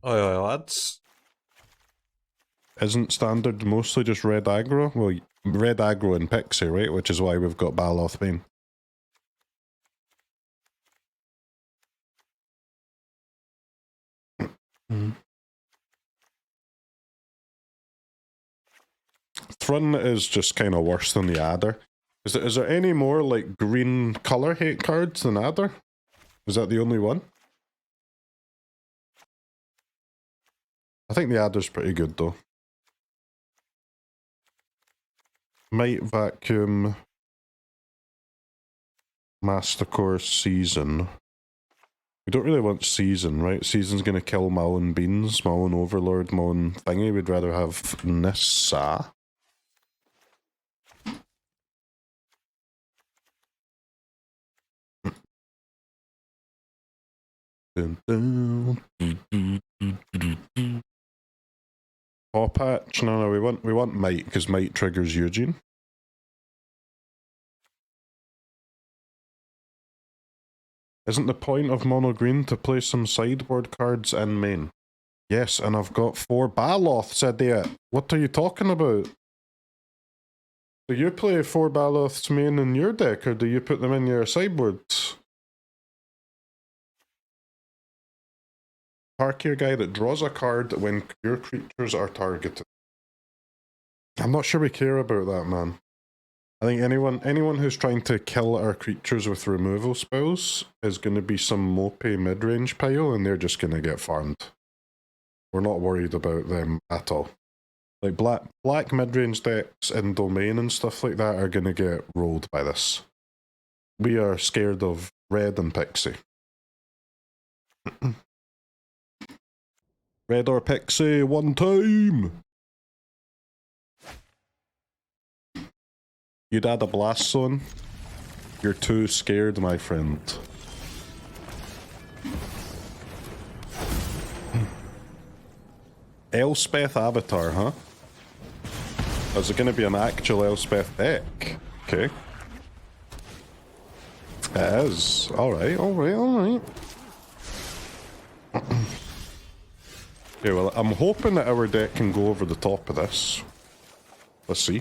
Oi, lads. Isn't standard mostly just red aggro? Well, red aggro and Pixie, right? Which is why we've got Baloth Bane. Thrun is just kind of worse than the Adder. Is there any more, like, green colour hate cards than Adder? Is that the only one? I think the Adder's pretty good, though. Mite, Vacuum, Masticore, Season. We don't really want Season, right? Season's gonna kill my own beans, my own Overlord, my own thingy. We'd rather have Nissa. Paw Patch? No, we want Mite, because Mite triggers Ugin. Isn't the point of mono green to play some sideboard cards in main? Yes, and I've got 4 Baloth, said it. What are you talking about? Do you play 4 Baloths main in your deck, or do you put them in your sideboards? Tarkier guy that draws a card when your creatures are targeted. I'm not sure we care about that, man. I think anyone who's trying to kill our creatures with removal spells is going to be some mopey mid-range pile, and they're just going to get farmed. We're not worried about them at all. Like black mid-range decks in Domain and stuff like that are going to get rolled by this. We are scared of red and Pixie. Red or Pixie, one time! You'd add a Blast Zone? You're too scared, my friend. Elspeth Avatar, huh? Is it going to be an actual Elspeth deck? Okay. It is. Alright, alright, alright. Okay, well, I'm hoping that our deck can go over the top of this. Let's see.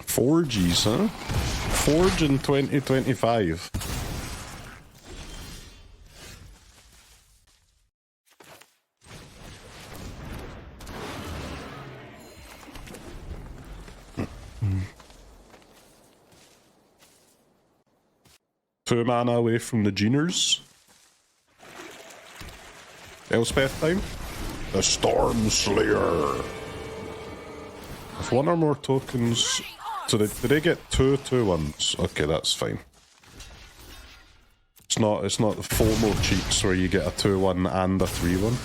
4Gs, huh? Forge in 2025. Two mana away from the Geners. Elspeth time. The Storm Slayer. If one or more tokens... So did they get 2/2/1s? Okay, that's fine. It's not the FOMO cheats where you get a 2/1 and a 3/1.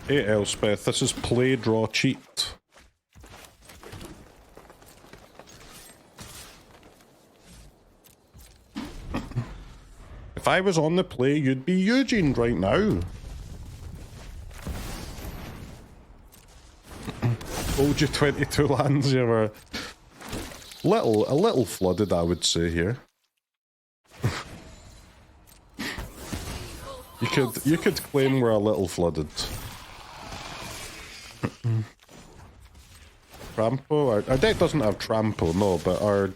Hey Elspeth, this is play, draw, cheat. If I was on the play, you'd be Ugin right now. Told you 22 lands, you were a little flooded, I would say here. you could claim we're a little flooded. Trampo? Our deck doesn't have Trampo, no, but our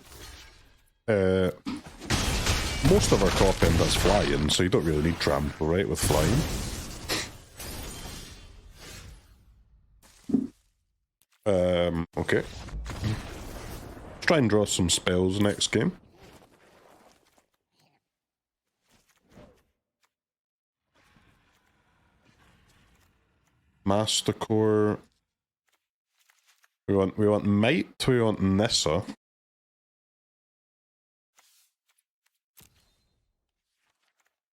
most of our top end has flying, so you don't really need Trampo, right, with flying. Okay. Let's try and draw some spells next game. Masticore. We want Mite, we want Nissa.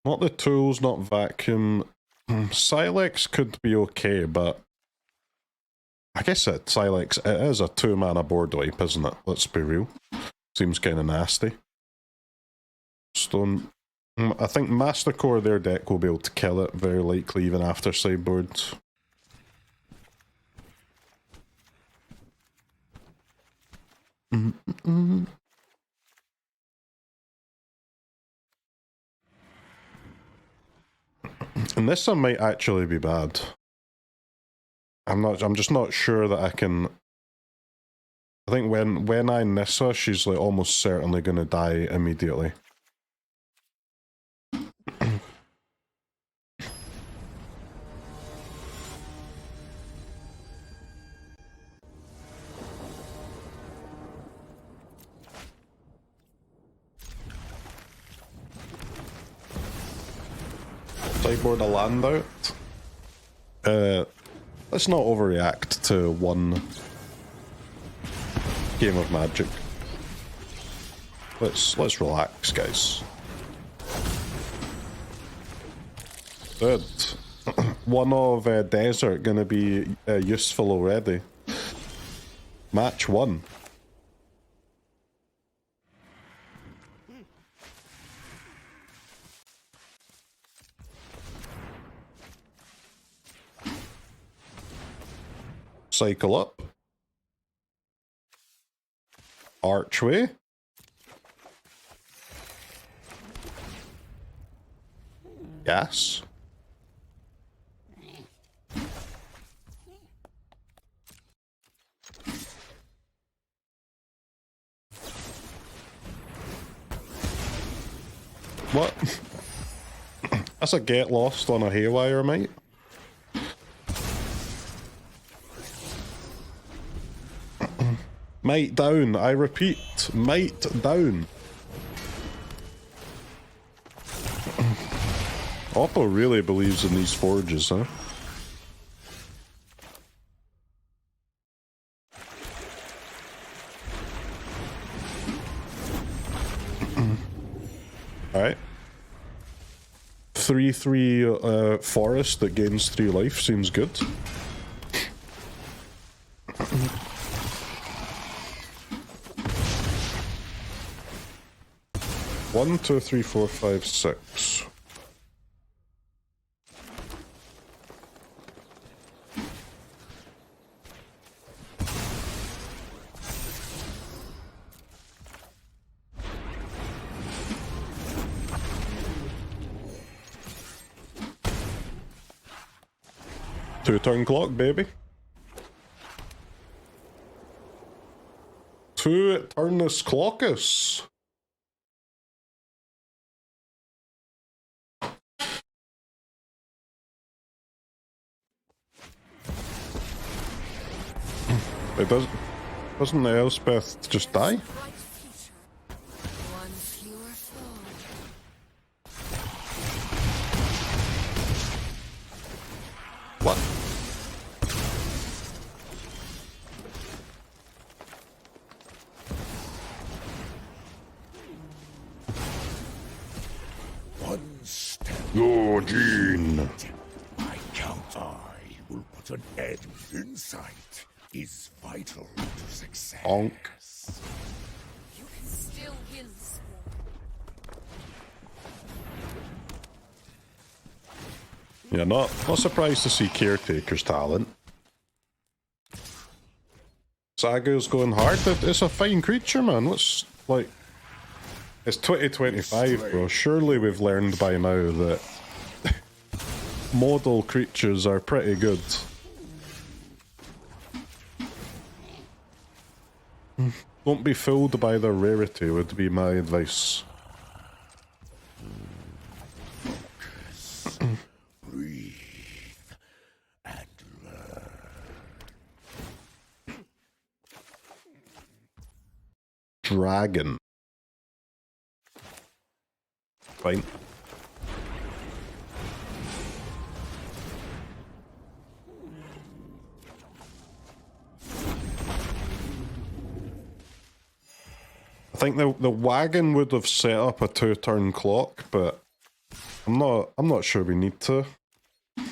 Not the tools, not vacuum. Sylex could be okay, but I guess Sylex, it is a 2-mana board wipe, isn't it? Let's be real. Seems kind of nasty. Stone. I think Masticore, their deck will be able to kill it, very likely, even after sideboard. And this one might actually be bad. I'm just not sure that I can. I think when I Nissa, she's like almost certainly gonna die immediately. Sideboard a land out. Let's not overreact to one game of Magic. Let's relax, guys. Good. One of Desert gonna be useful already. Match 1. Cycle up. Archway. Gas. What? That's a get lost on a Haywire Mite. Mite down, I repeat, Mite down. Oppo really believes in these forges, huh? Alright. 3/3 forest that gains 3 life seems good. 1, 2, 3, 4, 5, 6. Two-turn clock, baby. 2-turnus clockus. It doesn't the Elspeth just die? What? One step. Ugin. My counter will put an end. Insight is vital to success. Onk. You can still win, Yeah, not surprised to see Caretaker's talent. Sagu's going hard. It's a fine creature, man. What's like? It's 2025, bro. Surely we've learned by now that model creatures are pretty good. Don't be fooled by their rarity, would be my advice. Focus, breathe, and learn. Dragon. Fine. I think the wagon would have set up a 2-turn clock, but I'm not sure we need to. We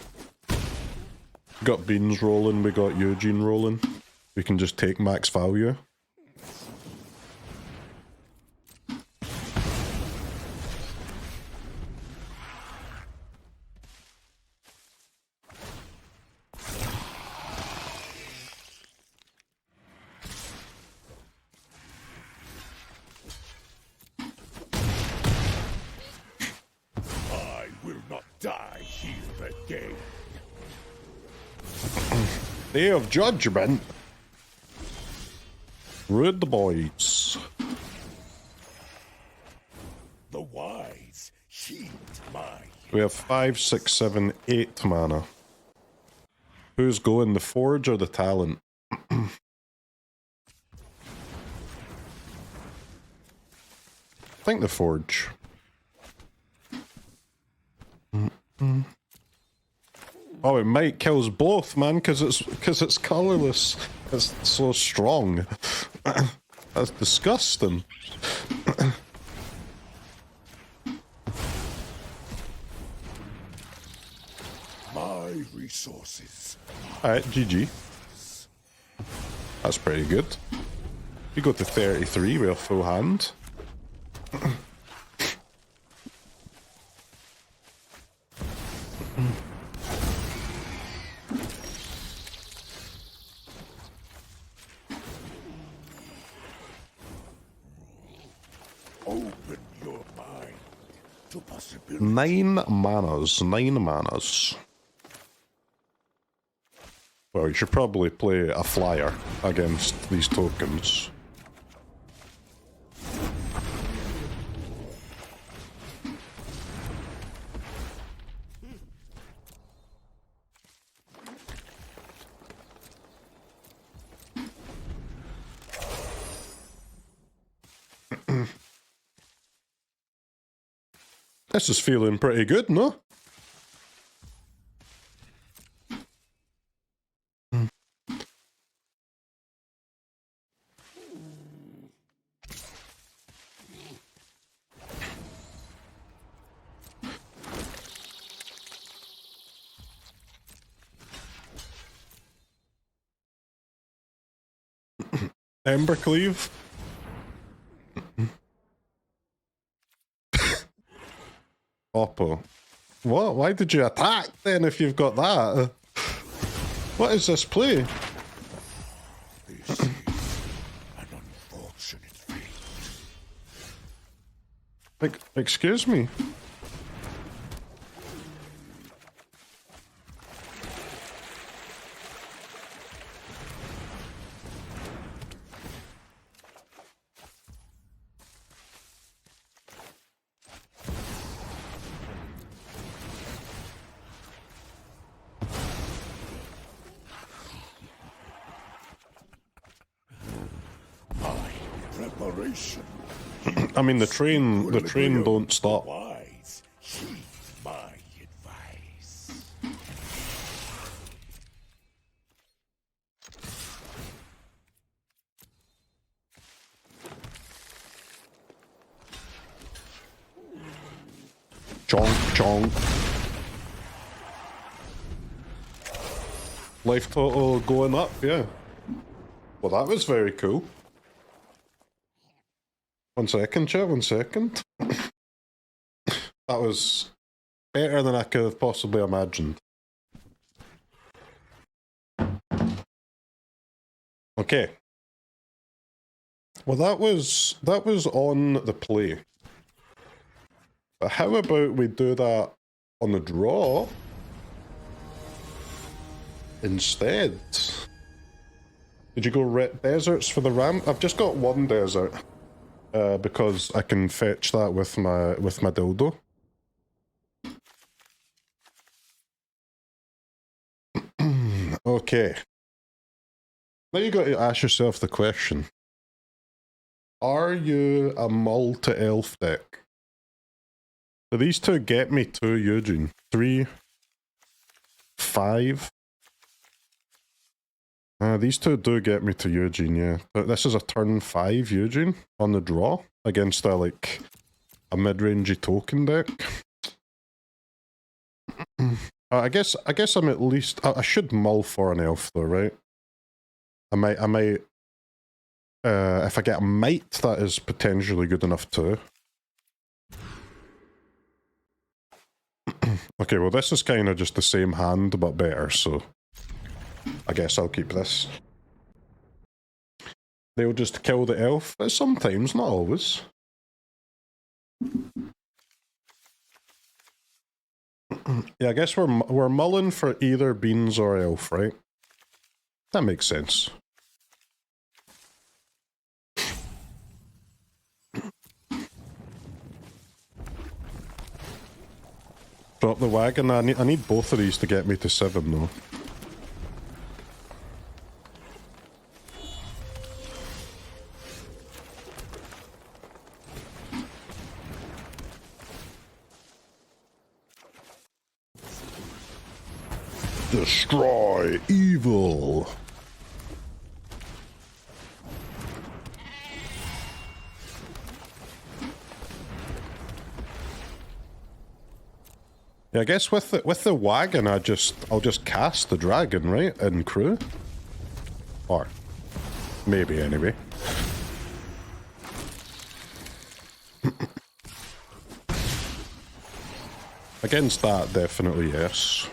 got Beans rolling, we got Ugin rolling. We can just take max value. I will not die here again. Day of Judgment. Rude boys. The wise heed my. We have 5, 6, 7, 8 mana. Who's going, the Forge or the Talent? I think the Forge. Oh, it might kills both, man, because it's colorless. It's so strong. That's disgusting. My resources. Alright, GG. That's pretty good. We go to 33, we have full hand. Open your mind to possibilities. 9 manas, 9 manas. Well, you should probably play a flyer against these tokens. This is feeling pretty good, no? Embercleave. Oppo. What? Why did you attack then if you've got that? What is this play? This is an unfortunate fate. Excuse me? Preparation. I mean, the train don't stop. Wise heed my advice. Chonk, chonk. Life total going up, yeah. Well, that was very cool. 1 second, chat, 1 second. That was better than I could have possibly imagined. Okay. Well, that was on the play. But how about we do that on the draw instead? Did you go red deserts for the ramp? I've just got 1 desert. Because I can fetch that with my dildo. Okay. Now you got to ask yourself the question. Are you a multi-elf deck? So these two get me to Ugin. 3, 5. These two do get me to Ugin, yeah. But this is a turn 5 Ugin on the draw against a mid-rangey token deck. I guess I'm at least... I should mull for an elf though, right? I might... if I get a Mite, that is potentially good enough too. Okay, well this is kind of just the same hand, but better, so... I guess I'll keep this. They'll just kill the elf, but sometimes, not always. Yeah, I guess we're mulling for either beans or elf, right? That makes sense. Drop the wagon. I need both of these to get me to 7 though. Destroy evil. Yeah, I guess with the wagon, I'll just cast the dragon, right, in crew, or maybe anyway. Against that, definitely yes.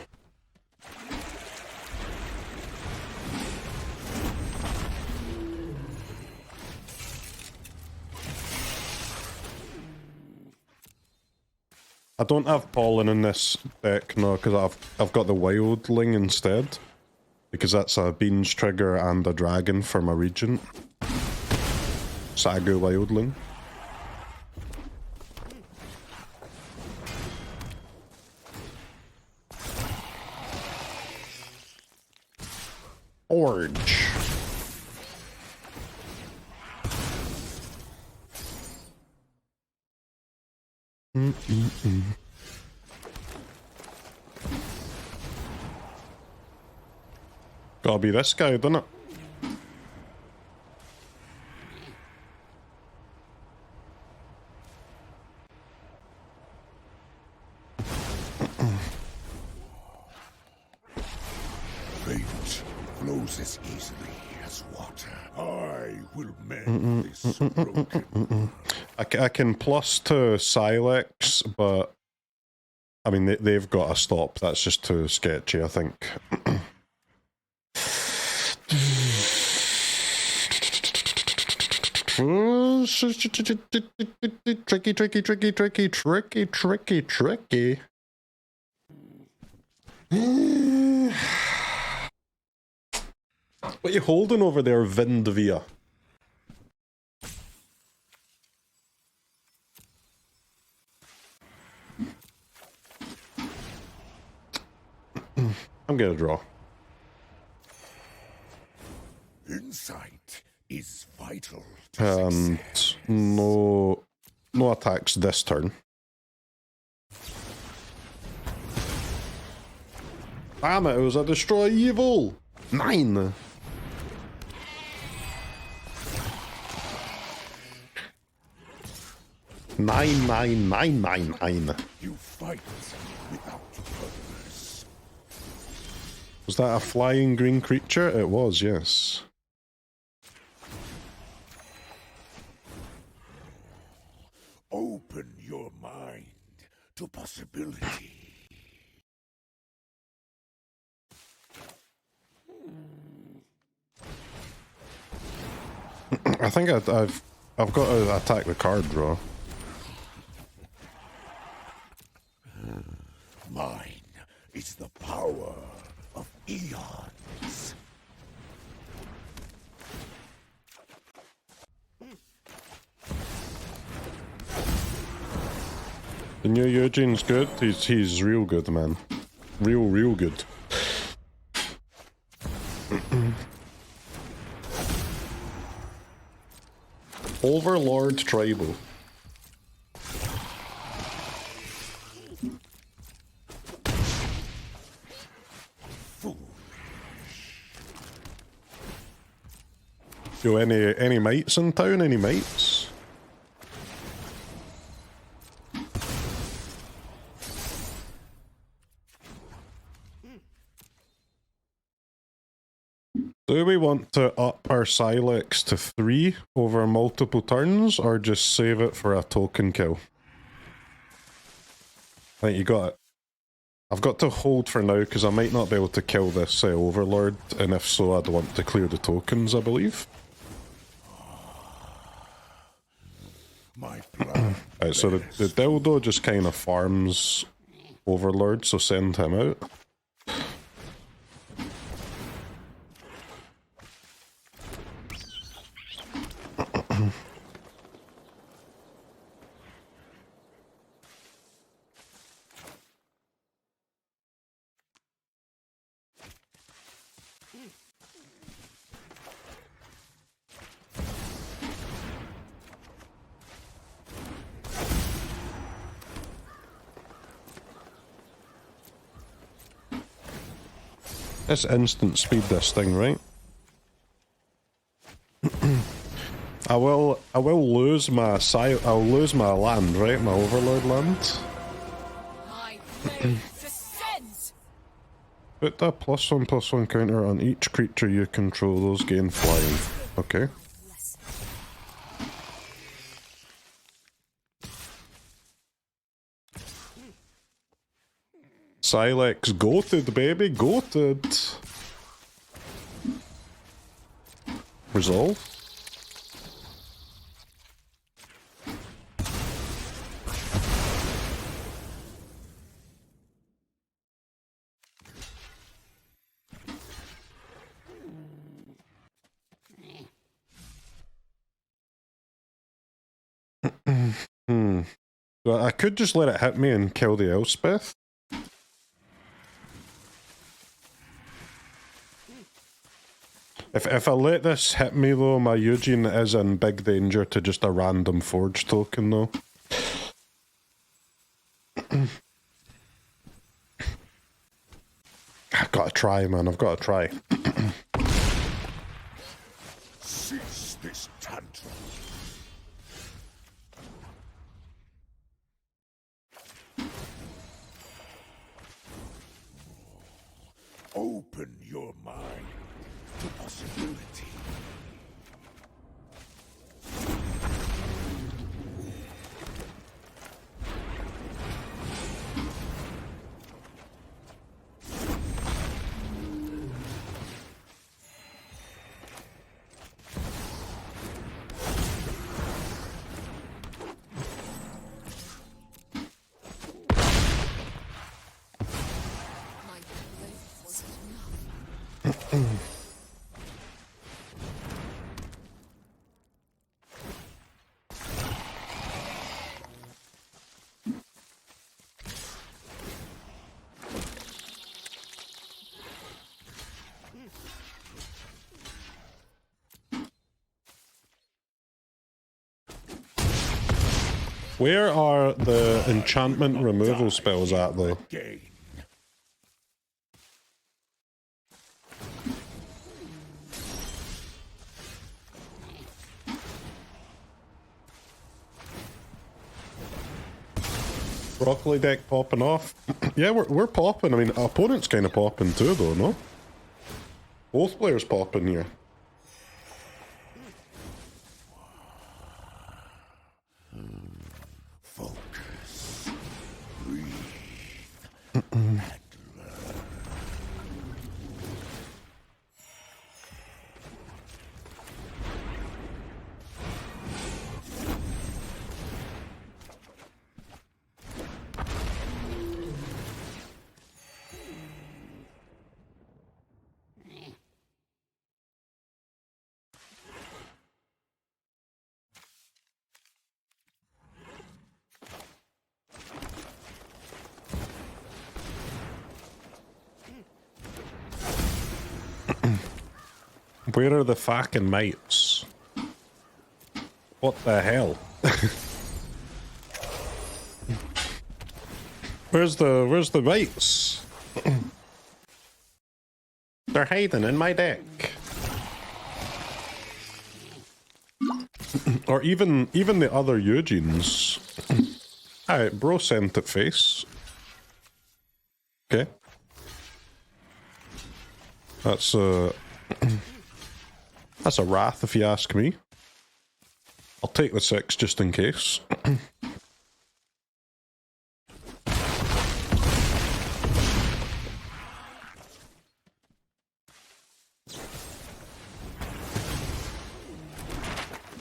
I don't have pollen in this deck, no, because I've got the Wildling instead. Because that's a beans trigger and a dragon for my regent. Sagu Wildling. Orange. Gotta be this guy, doesn't it? Fate flows as easily as water. I will mend this broken. I can plus to Sylex, but I mean they've got to stop. That's just too sketchy, I think. Tricky. What are you holding over there, Vindavia? I'm gonna draw. Insight is vital to And success. no attacks this turn. Damn it, it was a destroy evil! 9! Nine. You fight without purpose. Was that a flying green creature? It was, yes. Open your mind to possibility. I think I've got to attack the card draw. Mine is the power of eons. The new Eugene's good. He's real good, man. Real good. Overlord Tribal. Yo, any mates in town? Any mates? Do we want to up our Sylex to 3 over multiple turns, or just save it for a token kill? I think you got it. I've got to hold for now, because I might not be able to kill this Overlord, and if so, I'd want to clear the tokens, I believe. My blood. Right, so the dildo just kind of farms Overlord, so send him out. Let's instant speed this thing, right? I will lose my I'll lose my land, right? My Overlord land. My blade descends. Put a +1/+1 counter on each creature you control. Those gain flying. Okay. Sylex goated, baby, goated. Resolve. So I could just let it hit me and kill the Elspeth. If I let this hit me though, my Ugin is in big danger to just a random forge token though. I've got to try, man, I've got to try. Cease this tantrum. Open your mind to possibility. My blade wasn't enough. Where are the enchantment removal spells at though? Gain. Broccoli deck popping off. Yeah, we're popping. I mean, our opponent's kind of popping too, though, no? Both players popping here. Focus. Breathe. And learn. Where are the fucking mites? What the hell? Where's the mites? They're hiding in my deck. Or even the other Ugins. Alright, bro sent it face. Okay. That's That's a wrath if you ask me. I'll take the 6 just in case.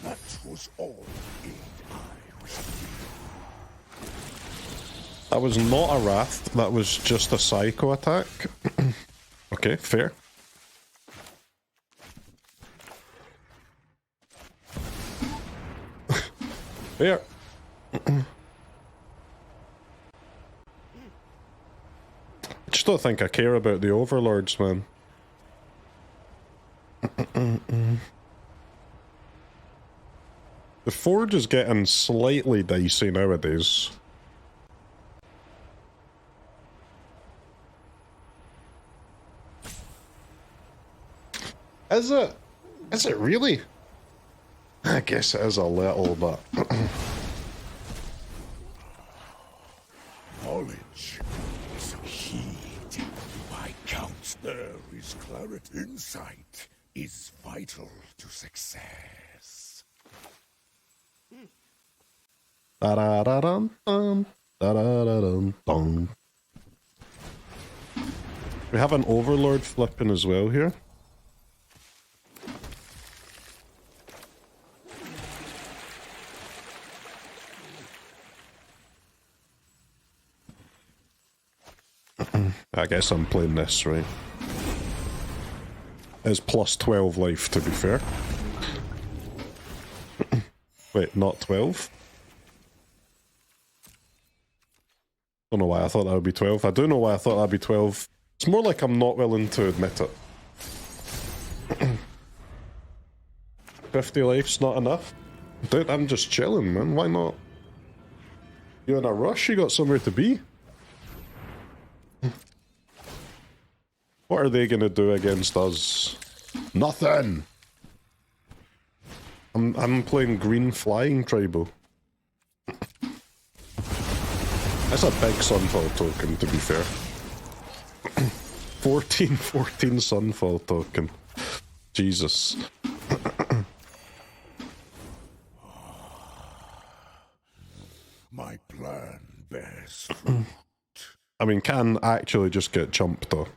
That was all aid I received. That was not a wrath, that was just a psycho attack. Okay, fair. Fair. I just don't think I care about the overlords, man. The forge is getting slightly dicey nowadays. Is it? Is it really? I guess it is a little, but... Knowledge is key. By count, there is clarity. Insight is vital to success. Da-da-da-dum-dum, da-da-da-dum-dum. We have an overlord flipping as well here. I guess I'm playing this, right? It's plus 12 life, to be fair. Wait, not 12? Don't know why I thought that would be 12. I do know why I thought that'd be 12. It's more like I'm not willing to admit it. 50 life's not enough? Dude, I'm just chilling, man. Why not? You in a rush? You got somewhere to be? What are they gonna do against us? Nothing! I'm playing green flying tribal. That's a big Sunfall token, to be fair. 14 Sunfall token. Jesus. My plan bears fruit. I mean, can actually just get chumped, though.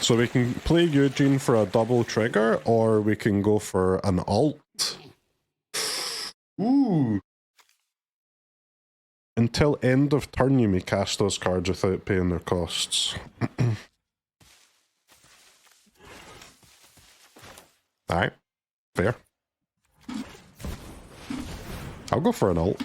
So we can play Ugin for a double trigger, or we can go for an alt. Ooh. Until end of turn, you may cast those cards without paying their costs. Alright. Fair. I'll go for an alt.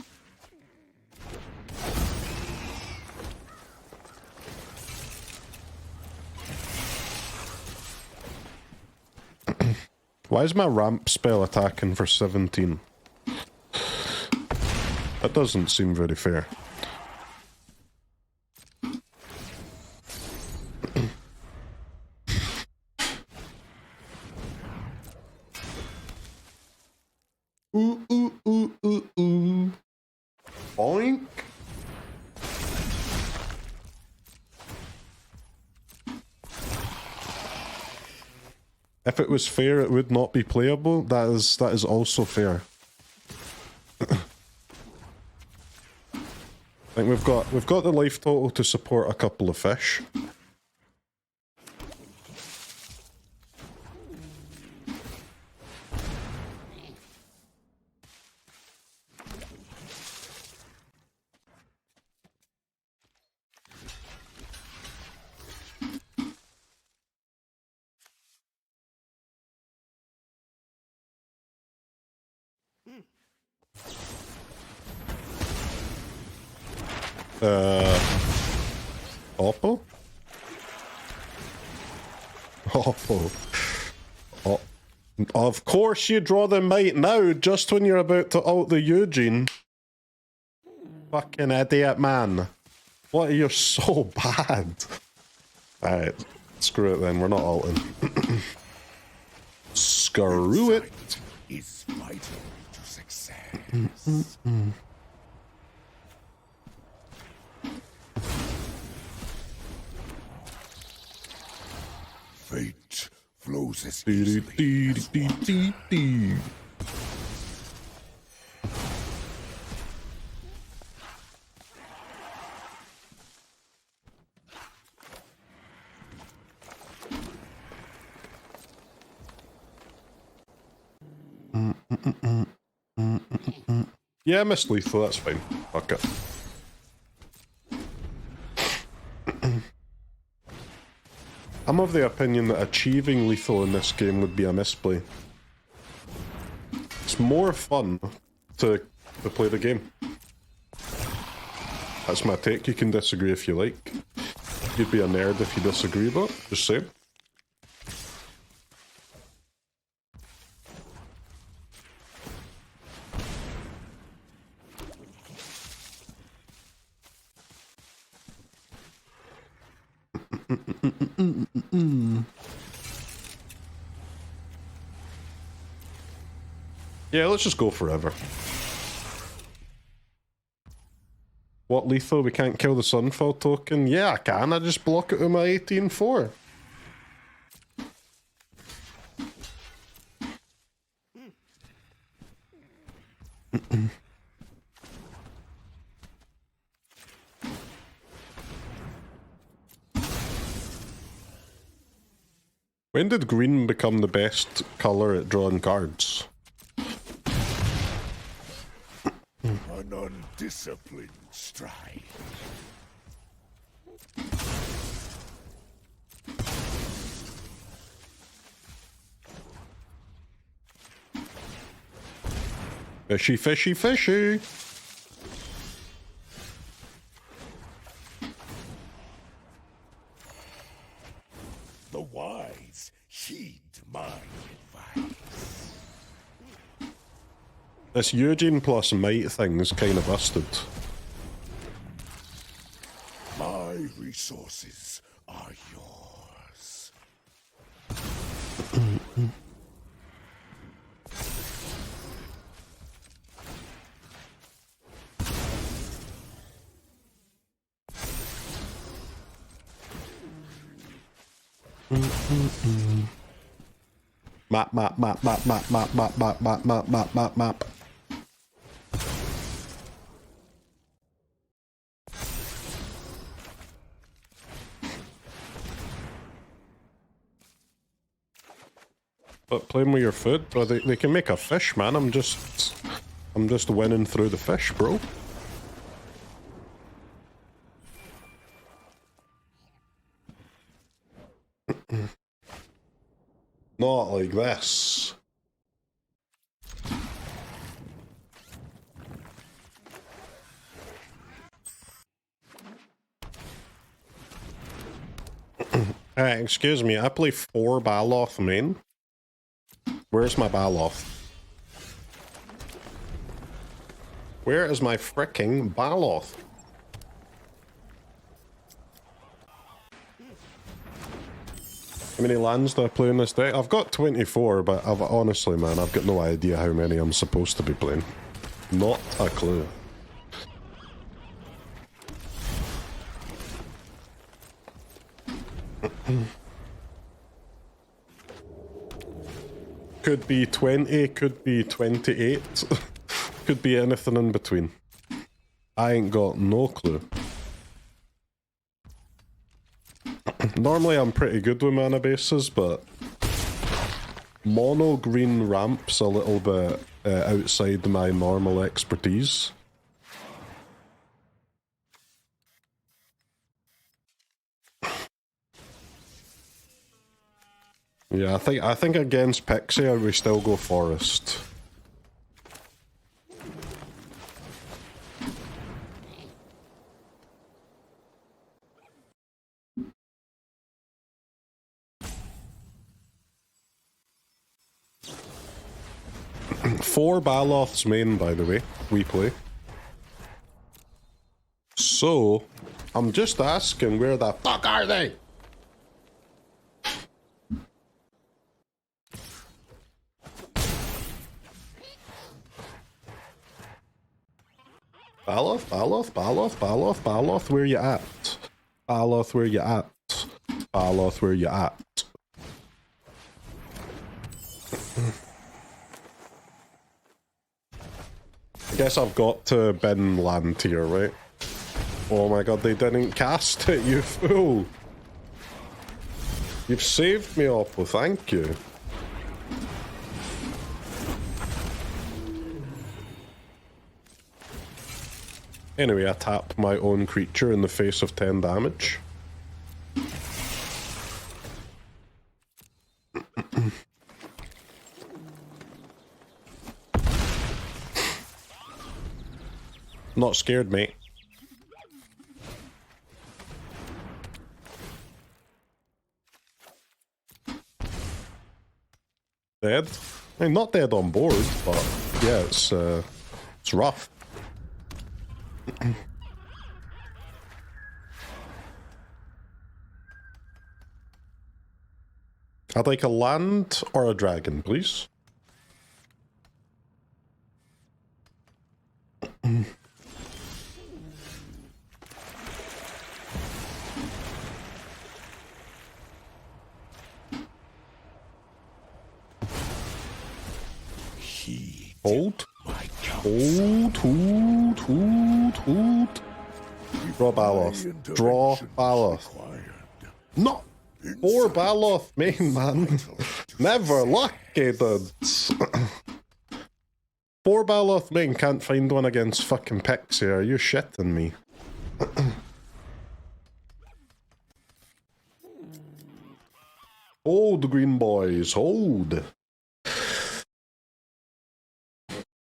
Why is my ramp spell attacking for 17? That doesn't seem very fair. Ooh, ooh, ooh, ooh, ooh. Boink. If it was fair, it would not be playable. That is also fair. I think we've got the life total to support a couple of fish. Oppo? Oppo. Oh. Of course you draw the Mite now, just when you're about to ult the Ugin. Fucking idiot, man. What, you're so bad. Alright, screw it then, we're not ulting. Screw it. Is vital to success. Fate flows as Dee, easily dee, as dee, water. dee, dee. Yeah, Miss Lethal, that's fine. Fuck it. I'm of the opinion that achieving lethal in this game would be a misplay. It's more fun to play the game. That's my take. You can disagree if you like. You'd be a nerd if you disagree, but just saying. Yeah, let's just go forever. What lethal? We can't kill the Sunfall token? Yeah, I can. I just block it with my 18-4. When did green become the best colour at drawing cards? An undisciplined stride. Fishy, fishy, fishy! The wise heed my advice. This Ugin plus Mite thing is kind of busted. My resources are yours. Map, map, map, map, map, map, map, map, map, map, map, map, map. But playing with your food, bro, they can make a fish, man. I'm just winning through the fish, bro. Not like this. Excuse me, I play 4 Baloth main. Where's my Baloth? Where is my fricking Baloth? How many lands do I play in this deck? I've got 24, but honestly, man, I've got no idea how many I'm supposed to be playing. Not a clue. Could be 20, could be 28, could be anything in between. I ain't got no clue. Normally I'm pretty good with mana bases, but mono green ramp's a little bit outside my normal expertise. Yeah, I think against Pixie we still go Forest. Four Baloths main, by the way, we play. So, I'm just asking, where the fuck are they? Baloth, Baloth, Baloth, Baloth, Baloth, where you at? Baloth, where you at? Baloth, where you at? Guess I've got to bin land here, right? Oh my god, they didn't cast it, you fool! You've saved me, Oppo, thank you. Anyway, I tapped my own creature in the face of 10 damage. Not scared, mate. Dead? I mean, not dead on board, but yeah, it's rough. I'd like a land or a dragon, please. Hold. Hold. Draw Baloth. Draw Baloth. No! 4 Baloth main, man. Never lucky, dudes. 4 Baloth main, can't find one against fucking Pixie. Are you shitting me? Hold, green boys, hold.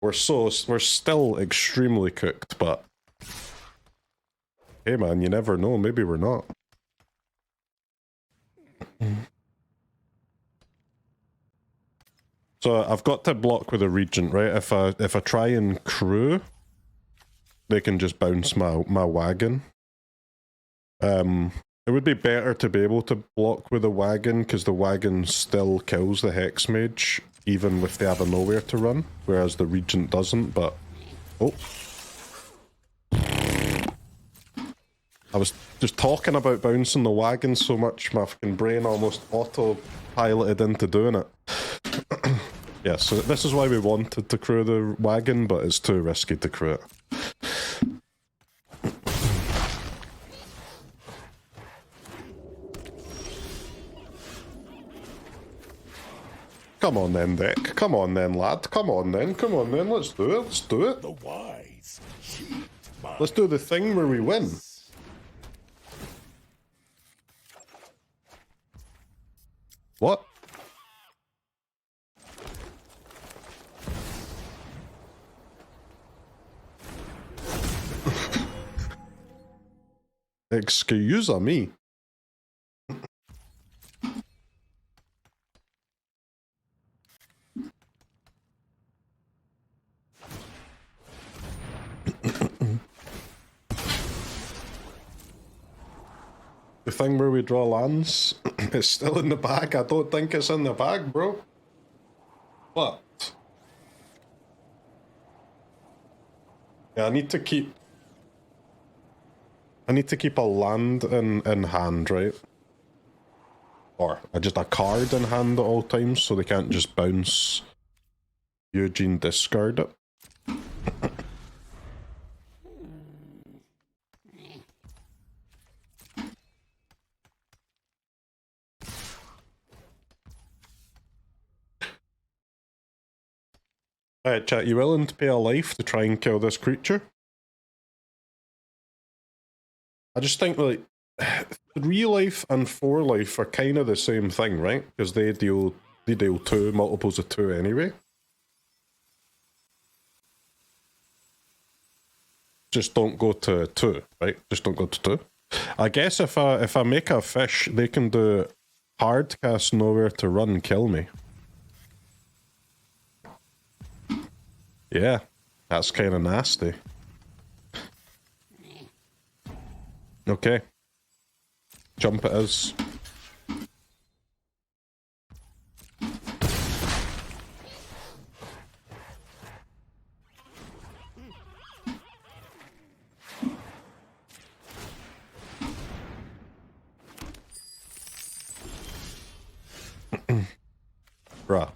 We're still extremely cooked, but hey man, you never know, maybe we're not. So I've got to block with a Regent, right? If I try and crew, they can just bounce my wagon. It would be better to be able to block with a wagon, because the wagon still kills the Hex Mage, even if they have a nowhere to run, whereas the Regent doesn't, but... Oh. I was just talking about bouncing the wagon so much, my fucking brain almost auto-piloted into doing it. Yeah, so this is why we wanted to crew the wagon, but it's too risky to crew it. Come on then, Deck. Come on then, lad. Come on then. Come on then. Let's do it. Let's do it. The wise heed my Let's do the thing where we win. What? Excuse me. The thing where we draw lands, it's still in the bag. I don't think it's in the bag, bro. What? Yeah, I need to keep a land in hand, right? Or just a card in hand at all times, so they can't just bounce Ugin discard it. Alright, chat, you willing to pay a life to try and kill this creature? I just think, like, 3 life and 4 life are kind of the same thing, right? Because they deal 2, multiples of 2 anyway. Just don't go to 2, right? Just don't go to 2. I guess if I make a fish, they can do hard cast, nowhere to run, kill me. Yeah, that's kind of nasty. Okay. Jump it is. Bruh.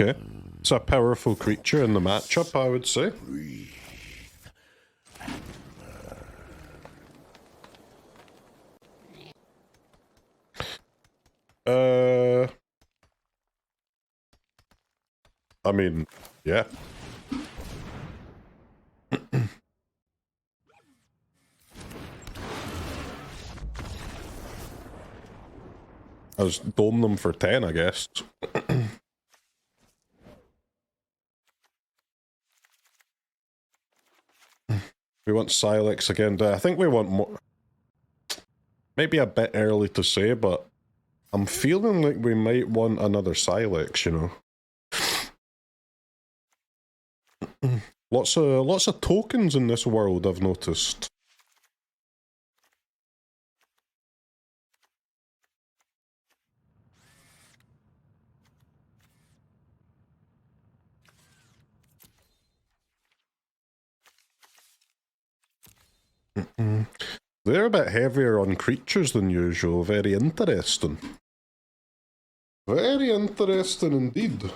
Okay. It's a powerful creature in the matchup, I would say. I mean, yeah. I was dome them for 10, I guess. We want Sylex again. I think we want more. Maybe a bit early to say, but I'm feeling like we might want another Sylex, you know. Lots of tokens in this world, I've noticed. They're a bit heavier on creatures than usual. Very interesting. Very interesting indeed.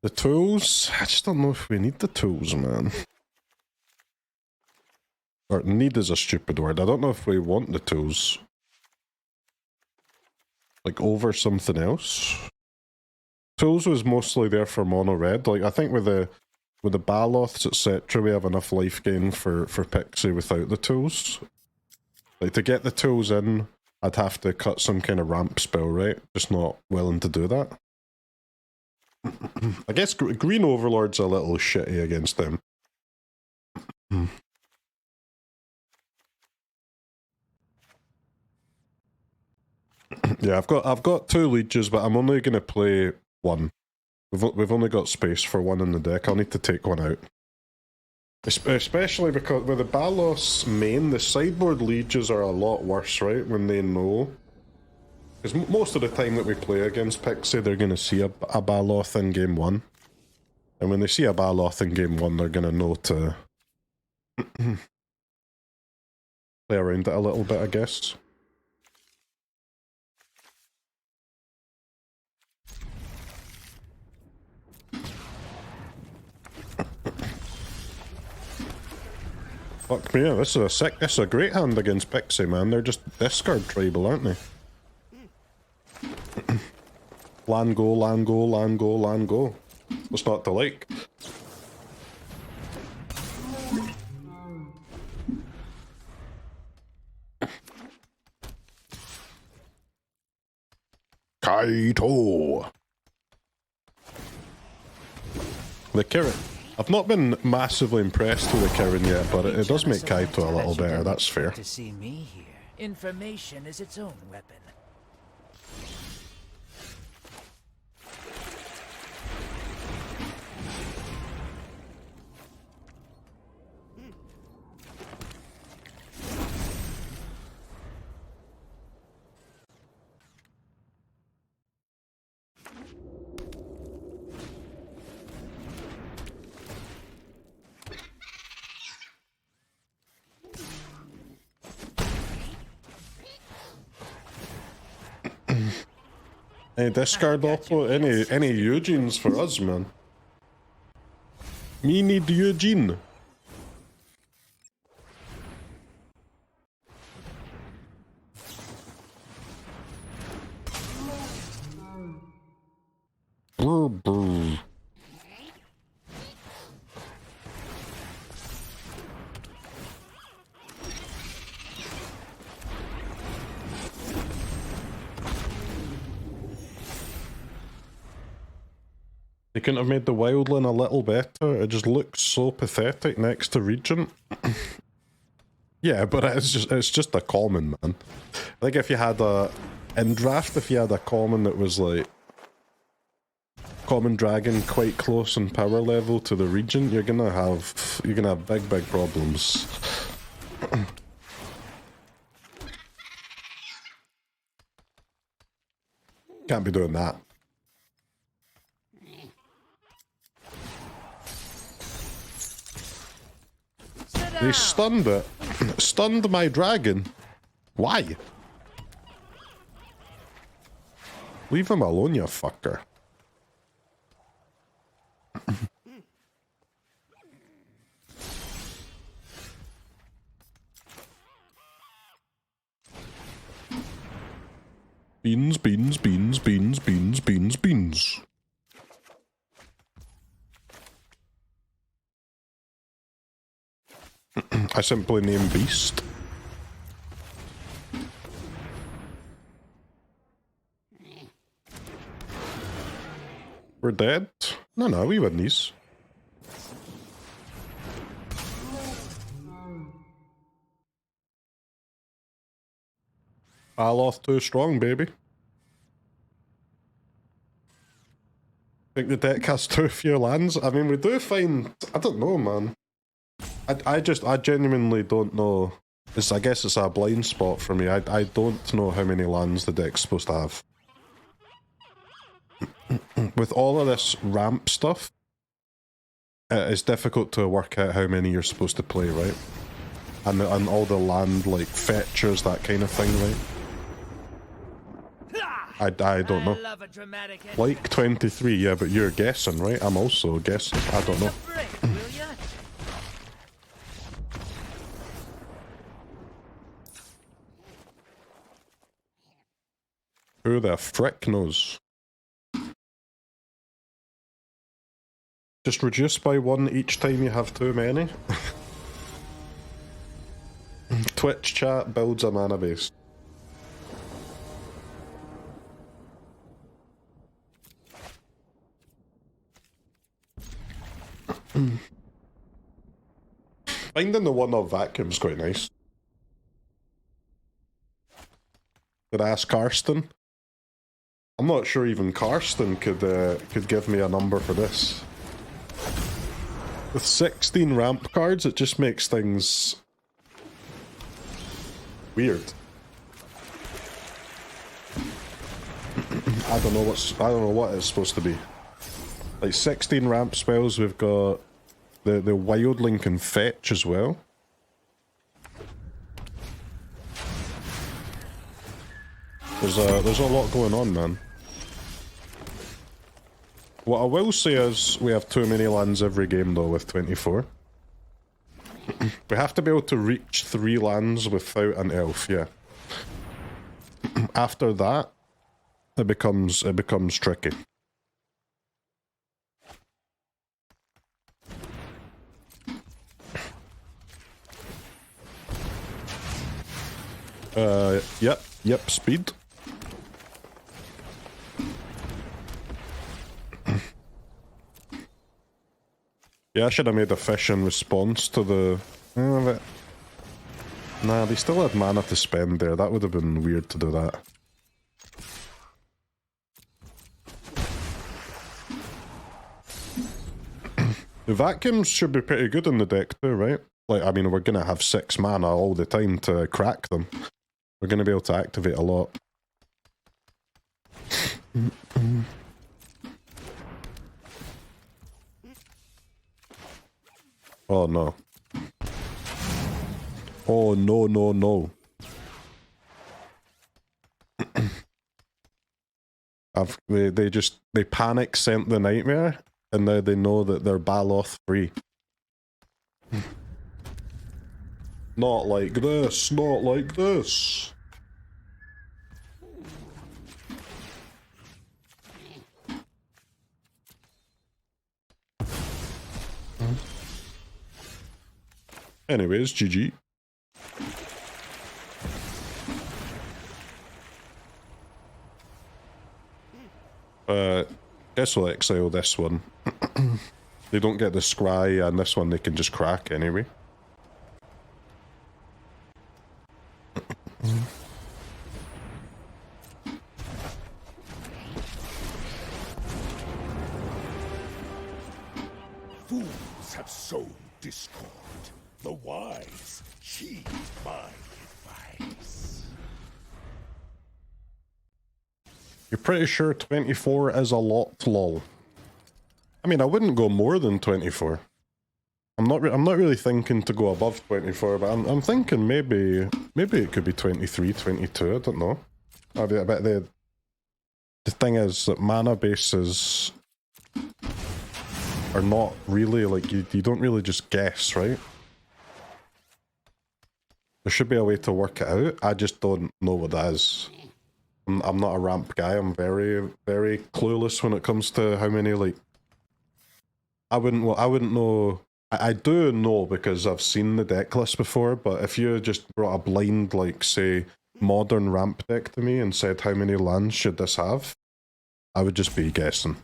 The tools? I just don't know if we need the tools, man. Or need is a stupid word. I don't know if we want the tools. Like over something else. Tools was mostly there for mono red. Like I think with the Baloths, etc., we have enough life gain for Pixie without the tools. Like to get the tools in, I'd have to cut some kind of ramp spell, right? Just not willing to do that. I guess Green Overlord's a little shitty against them. Yeah, I've got 2 Lieges, but I'm only gonna play 1. We've only got space for 1 in the deck. I'll need to take 1 out. Especially because with the Baloth's main, the sideboard Lieges are a lot worse, right? When they know. Because most of the time that we play against Pixie, they're going to see a Baloth in game 1. And when they see a Baloth in game 1, they're going to know to play around it a little bit, I guess. Fuck me, yeah, this is a great hand against Pixie, man. They're just discard tribal, aren't they? Land go, land go, land go, land go. What's not to like? Kaito! The Kirin. I've not been massively impressed with the Kirin yet, but it does make Kaito a little better, that's fair. To see me here. Information is its own weapon. Any discard oppo? Any Ugins for us, man? Me need Ugin. Brr, brr. They couldn't have made the Wildling a little better. It just looks so pathetic next to Regent. Yeah, but it's just a common, man. Like if you had in draft, if you had a common that was like common dragon quite close in power level to the Regent, you're gonna have big problems. Can't be doing that. They stunned it. Stunned my dragon. Why? Leave him alone, you fucker. Beans, beans, beans, beans, beans, beans, beans. I simply name Beast. We're dead? No, we win these. Baloth too strong, baby. Think the deck has too few lands? I mean, we do find... I don't know, man. I genuinely don't know. I guess it's a blind spot for me. I don't know how many lands the deck's supposed to have. With all of this ramp stuff, it's difficult to work out how many you're supposed to play, right? And all the land, like, fetchers, that kind of thing, right? I don't know. Like 23, yeah, but you're guessing, right? I'm also guessing. I don't know. Who the frick knows? Just reduce by 1 each time you have too many. Twitch chat builds a mana base. Finding the one of vacuum's quite nice. Did I ask Karsten? I'm not sure even Karsten could give me a number for this. With 16 ramp cards, it just makes things weird. I don't know what it's supposed to be. Like 16 ramp spells, we've got the Wildling can fetch as well. There's a lot going on, man. What I will say is we have too many lands every game though with 24. We have to be able to reach 3 lands without an elf, yeah. After that, it becomes tricky. Yep, speed. Yeah, I should have made a fish in response to the... Nah, they still had mana to spend there. That would have been weird to do that. The vacuums should be pretty good in the deck too, right? Like, I mean, we're gonna have 6 mana all the time to crack them. We're gonna be able to activate a lot. Oh no. Oh no, no, no. They panic sent the nightmare, and now they know that they're Baloth free. Not like this, not like this. Anyways, GG. Guess we'll exile this one. They don't get the scry, and this one they can just crack anyway. Fools have sown discord. The wise heed my advice. You're pretty sure 24 is a lot, lol. I mean, I wouldn't go more than 24. I'm not really thinking to go above 24, but I'm thinking maybe it could be 23, 22, I don't know. I bet the thing is that mana bases are not really like you don't really just guess, right? There should be a way to work it out. I just don't know what that is. I'm not a ramp guy. I'm very, very clueless when it comes to how many, like... I wouldn't know... I do know because I've seen the deck list before, but if you just brought a blind, like, say, modern ramp deck to me and said how many lands should this have, I would just be guessing.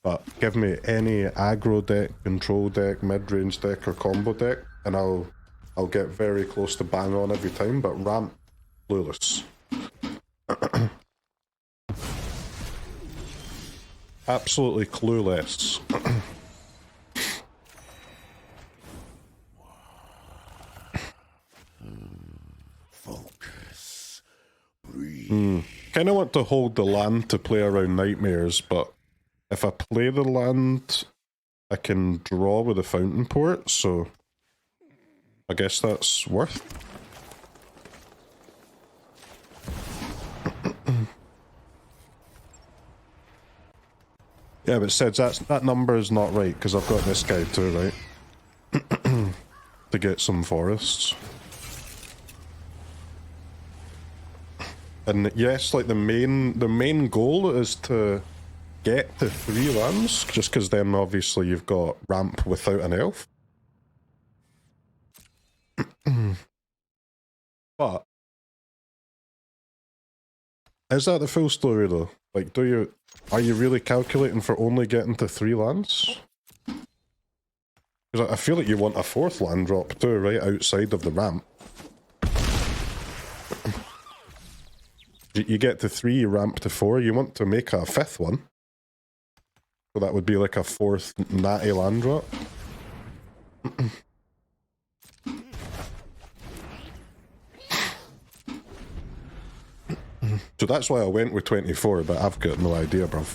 But give me any aggro deck, control deck, mid-range deck, or combo deck, and I'll get very close to bang on every time, but ramp, clueless. Absolutely clueless. Focus. Breathe. Kind of want to hold the land to play around nightmares, but if I play the land, I can draw with the Fountainport, so I guess that's worth. Yeah, but Seds, that number is not right, because I've got this guy too, right? To get some forests. And yes, like the main goal is to get to 3 lands, just because then obviously you've got ramp without an elf. But is that the full story though? Like, are you really calculating for only getting to 3 lands? Because I feel like you want a 4th land drop too, right outside of the ramp. You get to 3, you ramp to 4, you want to make a 5th one. So that would be like a 4th natty land drop. So that's why I went with 24, but I've got no idea, bruv.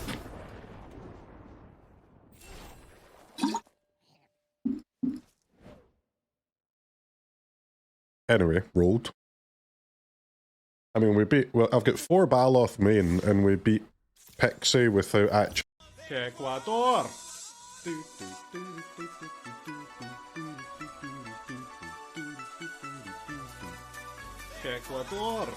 Anyway, rolled. I mean, we beat... Well, I've got 4 Baloth main, and we beat Pixie without actual... Ecuador! Ecuador!